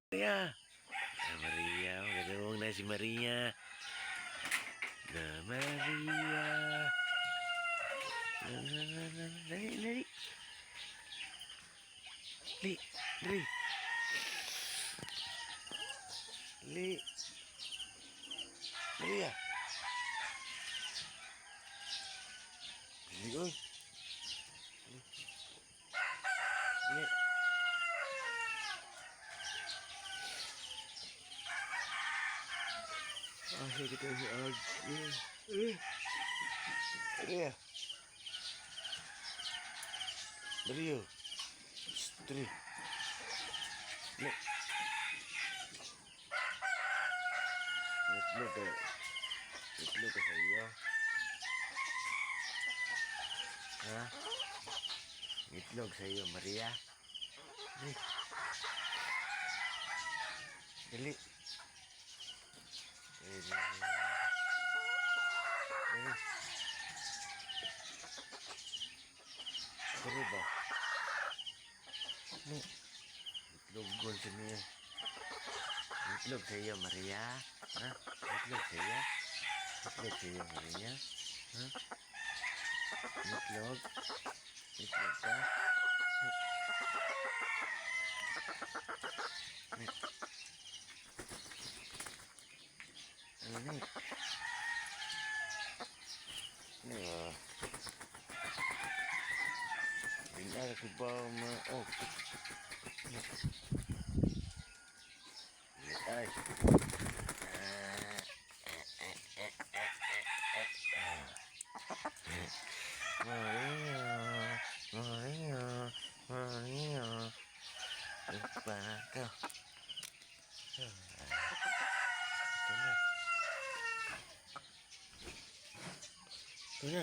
Maria. Maria, gadong na si Maria. Maria. Dali, dali. Li, dali. Li. Maria. Li, oi. Li. Asik kita si Maria. Maria. Stri. Li. Itlog ka sa iyo. Ha? Itlog sa iyo, Maria. Dali. Dali. Dali. Dali ba? Dali. Itlog gol sa niya. Itlog sa iyo, Maria. Ha? Itlog sa iyo. Itlog sa iyo, Maria. Ha? Itlog. Itlog ka. Ano ni? Benar ke bawah oh. Ay. Maria. Lupa kau. Tuh.